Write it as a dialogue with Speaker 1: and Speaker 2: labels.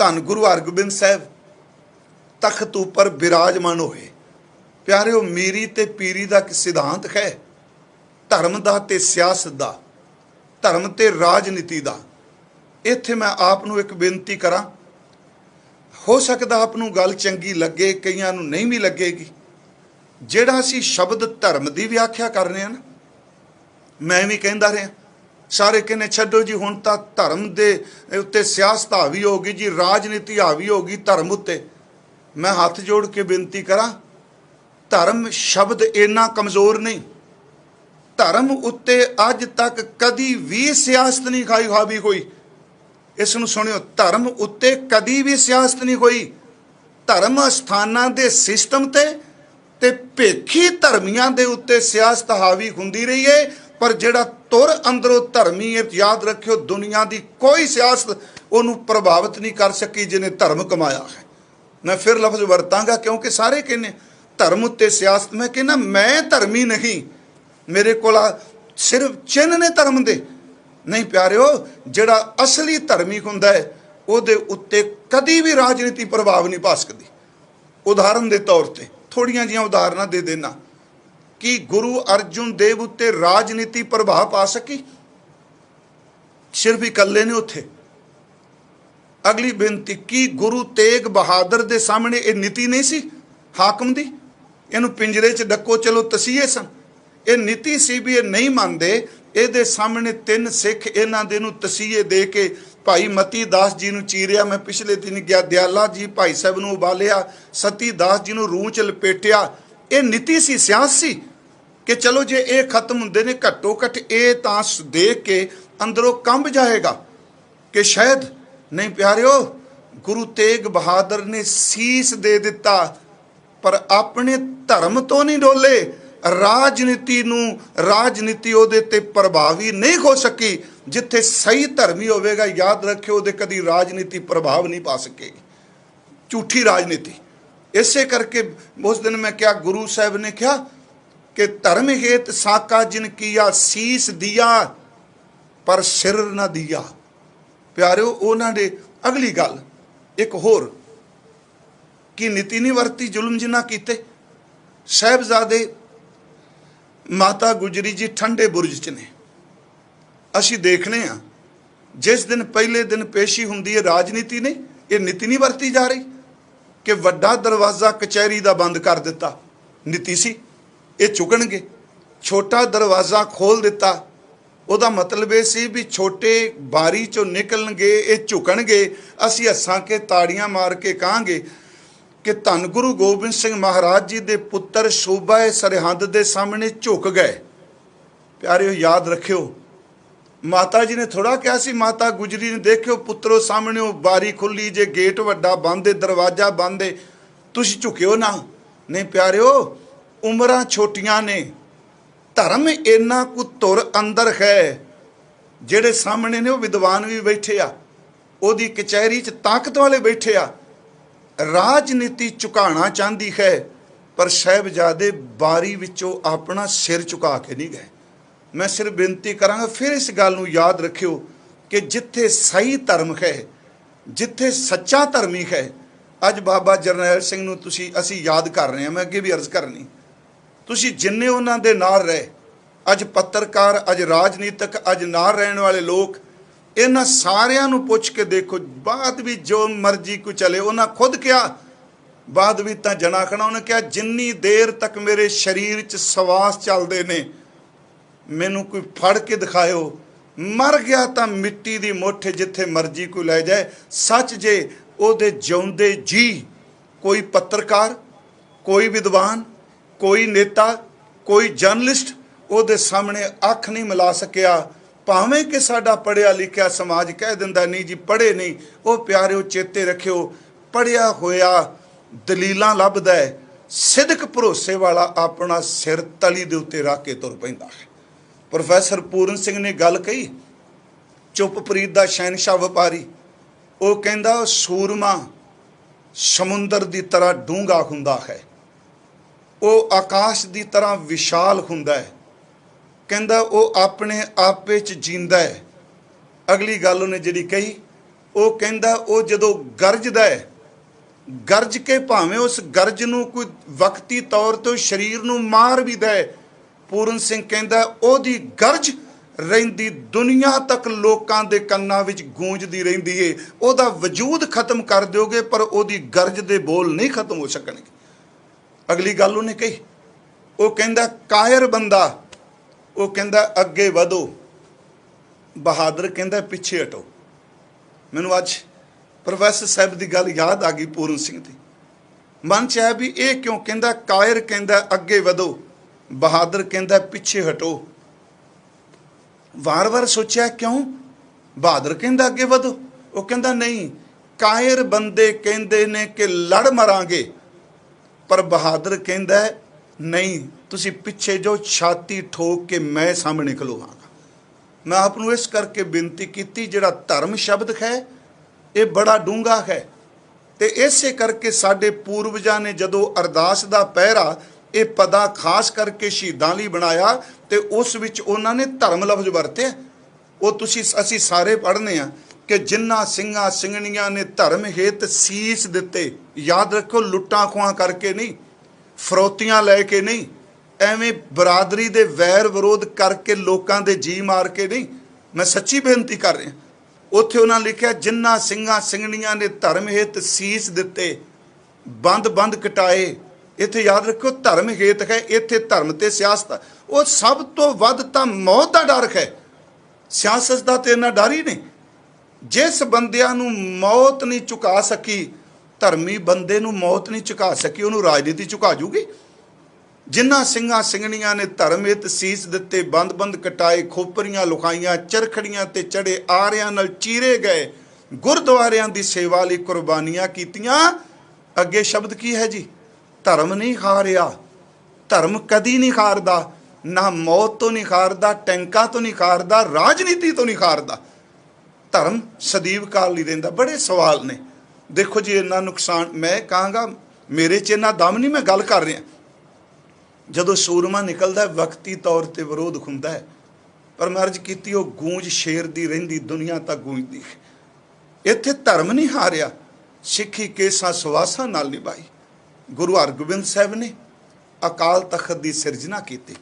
Speaker 1: धन गुरु हरगोबिंद साहब तख्त उपर विराजमान होए। प्यारिओ मीरी ते पीरी का सिद्धांत है, धर्म का ते सियासत का, धर्म ते राजनीति का। इत्थे मैं आप नूं एक बेनती करा, हो सकता आप नूं गल चंगी लगे, कईयां नूं नहीं भी लगेगी। जिहड़ा असीं शब्द धर्म की व्याख्या करने हैं ना, मैं भी कहता रहा, सारे कहने छड्डो जी हुण तां धर्म दे उत्ते सियासत हावी होगी जी, राजनीति हावी होगी धर्म उत्ते। मैं हाथ जोड़ के बेनती करा, धर्म शब्द इन्ना कमज़ोर नहीं। धर्म उत्ते अज तक कदी भी सियासत नहीं खाई हावी होई। इस नूं सुणिओ, धर्म उत्ते कदी भी सियासत नहीं होई। धर्म अस्थानां दे सिस्टम ते भेखी धर्मियां दे उत्ते सियासत हावी हुंदी रही है, पर जिहड़ा तुर अंदरों धर्मी है, याद रखियो दुनिया की कोई सियासत उन्होंने प्रभावित नहीं कर सकी जिन्हें धर्म कमाया है। मैं फिर लफ्ज वरतांगा क्योंकि सारे कहने धर्म उत्ते सियासत। मैं कहना मैं धर्मी नहीं, मेरे को सिर्फ चिन्ह ने धर्म दे नहीं। प्यारिओ जिहड़ा असली धर्मी हुंदा है उहदे उत्ते कदी भी राजनीति प्रभाव नहीं पा सकदी। उदाहरण के तौर पर थोड़ियां जिहियां उदाहरणां दे देना कि गुरु अर्जुन देव उत्ते राजनीति प्रभाव पा सकी, सिर्फ इकल्ले ने उत्थे। अगली बेनती कि गुरु तेग बहादुर दे सामने ये नीति नहीं सी हाकम दी, इनू पिंजरे च डको चलो तसीहे सन। ये नीति सी भी ये नहीं मानते, ये सामने 3 सिख इन्हां दे नूं तसीहे दे के भाई मती दास जी नूं चीरिया। मैं पिछले दिन गया, दयाला जी भाई साहब नूं उबालिया, सती दास जी नूं रूह च लपेटिया। ये नीति सी, सियासत सी कि चलो जे ये खत्म हुंदे ने घट्टो घट ये तां देख के अंदरों कंब जाएगा कि शायद नहीं। प्यारिओ गुरु तेग बहादुर ने सीस दे दिता पर अपने धर्म तो नहीं डोले। राजनीति उहदे ते प्रभावी नहीं हो सकी। जिथे सही धर्मी होवेगा, याद रखियो उहदे कदी राजनीति प्रभाव नहीं पा सकेगी, झूठी राजनीति। इसे करके उस दिन मैं क्या गुरु साहब ने कहा कि धर्म हेत साका जिन किया, सीस दिया पर सिर न दिया। प्यारिओ उन्होंने अगली गल एक होर कि नीति नहीं वरती, जुल्म जिन्ना कीते। साहिबजादे माता गुजरी जी ठंडे बुरज च ने, असी देखने जिस दिन पहले दिन पेशी हुंदी है राजनीति नहीं, ये नीति नहीं वरती जा रही कि वड्डा दरवाज़ा कचहरी का बंद कर दिता, नीति सी ये चुकणगे। छोटा दरवाज़ा खोल दिता, ਉਹਦਾ मतलब ये सी भी छोटे बारी चो निकलणगे, ये झुकणगे। असी हसां के ताड़ियां मार के कहांगे कि धन गुरु गोबिंद सिंह महाराज जी दे पुत्र सूबा सरहद दे सामने झुक गए। प्यारिओ याद रखियो, माता जी ने थोड़ा कहा सी, माता गुजरी ने देखियो पुत्रो सामने बारी खुली जे, गेट वड्डा बंद है, दरवाजा बंद है, तुसीं झुकियो ना। नहीं प्यारिओ, उमरां छोटियां ने, धर्म इन्ना कु तुर अंदर है। जेड़े सामने ने वो विद्वान भी बैठे आ, ओदी कचहरी च ताकत वाले बैठे आ। राजनीति झुकाना चाहती है पर साहिबजादे बारी विचों अपना सिर झुका के नहीं गए। मैं सिर्फ बेनती करांगा, फिर इस गल नूं याद रखियो कि जिथे सही धर्म है, जिथे सच्चा धर्मी है। अज बाबा जरनैल सिंह नूं तुसीं असीं याद कर रहे हैं, मैं अगे भी अर्ज करनी, तुसीं जिन्ने उन्हां दे नाल रहे, अज पत्रकार, अज राजनीतिक, अज नाल रहने वाले लोग, इन्हां सारियां नूं पुछ के देखो। बाद भी जो मर्जी को चले, उन्हां खुद क्या बाद भी तां जनाखना, उन्हें क्या जिन्नी देर तक मेरे शरीर च सवास चलते ने, मैनू कोई फड़ के दिखाओ, मर गया तां मिट्टी दी मुठ जिथे मर्जी कोई लै जाए। सच जे उहदे जिउंदे जी कोई पत्रकार, कोई विद्वान, कोई नेता, कोई जर्नलिस्ट उहदे सामने अख नहीं मिला सकिया, भावें कि साडा पढ़िया लिखिया समाज कह दिंदा नहीं जी पढ़े नहीं। वो प्यारिओ चेते रखियो, पढ़िया होया दलीलां लभदा है, सिदक भरोसे वाला अपना सिर तली दे उत्ते रख के तुर पैंदा है। प्रोफैसर पूरन सिंह ने गल कही, चुपपरीत दा शहनशाह व्यापारी, वो कहंदा सूरमा समुंदर की तरह डूंगा हुंदा है, वो आकाश की तरह विशाल हुंदा है। कहंदा वो अपने आपे च जींदा है। अगली गल उन्हें जिहड़ी कही ਉਹ ਕਹਿੰਦਾ ਉਹ ਜਦੋਂ ਗਰਜਦਾ ਹੈ, ਗਰਜ ਕੇ ਭਾਵੇਂ ਉਸ ਗਰਜ ਨੂੰ ਕੋਈ ਵਕਤੀ ਤੌਰ ਤੇ ਸਰੀਰ ਨੂੰ ਮਾਰ ਵੀ ਦੇ, ਪੂਰਨ ਸਿੰਘ ਕਹਿੰਦਾ ਉਹਦੀ ਗਰਜ ਰਹਿੰਦੀ ਦੁਨੀਆ ਤੱਕ ਲੋਕਾਂ ਦੇ ਕੰਨਾਂ ਵਿੱਚ ਗੂੰਜਦੀ ਰਹਿੰਦੀ ਏ। ਉਹਦਾ ਵਜੂਦ ਖਤਮ ਕਰ ਦਿਓਗੇ ਪਰ ਉਹਦੀ ਗਰਜ ਦੇ ਬੋਲ ਨਹੀਂ ਖਤਮ ਹੋ ਸਕਣਗੇ। ਅਗਲੀ ਗੱਲ ਉਹਨੇ ਕਹੀ, ਉਹ ਕਹਿੰਦਾ ਕਾਇਰ ਬੰਦਾ, ਉਹ ਕਹਿੰਦਾ ਅੱਗੇ ਵਧੋ, ਬਹਾਦਰ ਕਹਿੰਦਾ ਪਿੱਛੇ ਹਟੋ। ਮੈਨੂੰ ਅੱਜ ਪ੍ਰੋਫੈਸਰ ਸਾਹਿਬ ਦੀ ਗੱਲ ਯਾਦ ਆ ਗਈ ਪੂਰਨ ਸਿੰਘ ਦੀ। ਮਨ ਚ ਆਇਆ ਵੀ ਇਹ ਕਿਉਂ ਕਹਿੰਦਾ ਕਾਇਰ ਕਹਿੰਦਾ ਅੱਗੇ ਵਧੋ, ਬਹਾਦਰ ਕਹਿੰਦਾ ਪਿੱਛੇ ਹਟੋ। ਵਾਰ-ਵਾਰ ਸੋਚਿਆ ਕਿਉਂ ਬਹਾਦਰ ਕਹਿੰਦਾ ਅੱਗੇ ਵਧੋ। ਉਹ ਕਹਿੰਦਾ ਨਹੀਂ, ਕਾਇਰ ਬੰਦੇ ਕਹਿੰਦੇ ਨੇ ਕਿ ਲੜ ਮਰਾਂਗੇ, ਪਰ ਬਹਾਦਰ ਕਹਿੰਦਾ ਨਹੀਂ, ਤੁਸੀਂ ਪਿੱਛੇ ਜੋ ਛਾਤੀ ਠੋਕ ਕੇ ਮੈਂ ਸਾਹਮਣੇ ਖਲੋਵਾਂਗਾ। ਮੈਂ ਆਪ ਨੂੰ ਇਸ ਕਰਕੇ ਬੇਨਤੀ ਕੀਤੀ, ਜਿਹੜਾ ਧਰਮ ਸ਼ਬਦ ਹੈ ਇਹ ਬੜਾ ਡੂੰਘਾ ਹੈ, ਤੇ ਇਸੇ ਕਰਕੇ ਸਾਡੇ ਪੂਰਵਜਾਂ ਨੇ ਜਦੋਂ ਅਰਦਾਸ ਦਾ ਪਹਿਰਾ ਇਹ ਪਦਾ ਖਾਸ ਕਰਕੇ ਸ਼ਹੀਦਾਂ ਲਈ ਬਣਾਇਆ ਤੇ ਉਸ ਵਿੱਚ ਉਹਨਾਂ ਨੇ ਧਰਮ ਲਫ਼ਜ਼ ਵਰਤਿਆ। ਉਹ ਅਸੀਂ ਸਾਰੇ ਪੜ੍ਹਨੇ ਆ ਕਿ ਜਿਨ੍ਹਾਂ ਸਿੰਘਾਂ ਸਿੰਘਣੀਆਂ ਨੇ ਧਰਮ ਹਿੱਤ ਸੀਸ ਦਿੱਤੇ। ਯਾਦ ਰੱਖੋ, ਲੁੱਟਾਂ ਖੋਹਾਂ ਕਰਕੇ ਨਹੀਂ, ਫਰੋਤੀਆਂ ਲੈ ਕੇ ਨਹੀਂ, ਐਵੇਂ ਬਰਾਦਰੀ ਦੇ ਵੈਰ ਵਿਰੋਧ ਕਰਕੇ ਲੋਕਾਂ ਦੇ ਜੀ ਮਾਰ ਕੇ ਨਹੀਂ। ਮੈਂ ਸੱਚੀ ਬੇਨਤੀ ਕਰ ਰਿਹਾ। ਉੱਥੇ ਉਹਨਾਂ ਲਿਖਿਆ ਜਿਨ੍ਹਾਂ ਸਿੰਘਾਂ ਸਿੰਘਣੀਆਂ ਨੇ ਧਰਮ ਹਿੱਤ ਸੀਸ ਦਿੱਤੇ, ਬੰਦ ਕਟਾਏ। ਇੱਥੇ ਯਾਦ ਰੱਖੋ ਧਰਮ ਹੇਤ ਹੈ, ਇੱਥੇ ਧਰਮ ਤੇ ਸਿਆਸਤ। ਉਹ ਸਭ ਤੋਂ ਵੱਧ ਤਾਂ ਮੌਤ ਦਾ ਡਰ ਹੈ, ਸਿਆਸਤ ਦਾ ਤੇ ਇੰਨਾ ਡਰ ਹੀ ਨਹੀਂ। ਜਿਸ ਬੰਦਿਆਂ ਨੂੰ ਮੌਤ ਨਹੀਂ ਝੁਕਾ ਸਕੀ, ਧਰਮੀ ਬੰਦੇ ਨੂੰ ਮੌਤ ਨਹੀਂ ਝੁਕਾ ਸਕੀ, ਉਹਨੂੰ ਰਾਜਨੀਤੀ ਝੁਕਾ ਜੂਗੀ। ਜਿਨ੍ਹਾਂ ਸਿੰਘਾਂ ਸਿੰਘਣੀਆਂ ਨੇ ਧਰਮ ਹਿੱਤ ਸੀਸ ਦਿੱਤੇ, ਬੰਦ ਕਟਾਏ, ਖੋਪਰੀਆਂ ਲੁਕਾਈਆਂ, ਚਰਖੜੀਆਂ ਤੇ ਚੜੇ, ਆਰਿਆਂ ਨਾਲ ਚੀਰੇ ਗਏ, ਗੁਰਦੁਆਰਿਆਂ ਦੀ ਸੇਵਾ ਲਈ ਕੁਰਬਾਨੀਆਂ ਕੀਤੀਆਂ। ਅੱਗੇ ਸ਼ਬਦ ਕੀ ਹੈ ਜੀ? ਧਰਮ ਨਹੀਂ ਹਾਰਿਆ। ਧਰਮ ਕਦੀ ਨਹੀਂ ਹਾਰਦਾ, ਨਾ ਮੌਤ ਤੋਂ ਨਹੀਂ ਹਾਰਦਾ, ਟੈਂਕਾਂ ਤੋਂ ਨਹੀਂ ਹਾਰਦਾ, ਰਾਜਨੀਤੀ ਤੋਂ ਨਹੀਂ ਹਾਰਦਾ। ਧਰਮ ਸਦੀਵ ਕਾਲ ਲਈ ਰਹਿੰਦਾ। ਬੜੇ ਸਵਾਲ ਨੇ। ਦੇਖੋ ਜੀ, ਇੰਨਾ ਨੁਕਸਾਨ ਮੈਂ ਕਹਾਂਗਾ, ਮੇਰੇ 'ਚ ਇੰਨਾ ਦਮ ਨਹੀਂ, ਮੈਂ ਗੱਲ ਕਰ ਰਿਹਾ। ਜਦੋਂ ਸੂਰਮਾ ਨਿਕਲਦਾ ਵਕਤੀ ਤੌਰ ਤੇ ਵਿਰੋਧ ਹੁੰਦਾ ਹੈ, ਪਰ ਮੈਂ ਅਰਜ਼ ਕੀਤੀ ਉਹ ਗੂੰਜ ਸ਼ੇਰ ਦੀ ਰਹਿੰਦੀ ਦੁਨੀਆ ਤੱਕ ਗੂੰਜਦੀ ਹੈ। ਇੱਥੇ ਧਰਮ ਨਹੀਂ ਹਾਰਿਆ, ਸਿੱਖੀ ਕੇਸਾਂ ਸਵਾਸਾਂ ਨਾਲ ਨਿਭਾਈ। ਗੁਰੂ ਹਰਗੋਬਿੰਦ ਸਾਹਿਬ ਨੇ ਅਕਾਲ ਤਖਤ ਦੀ ਸਿਰਜਣਾ ਕੀਤੀ।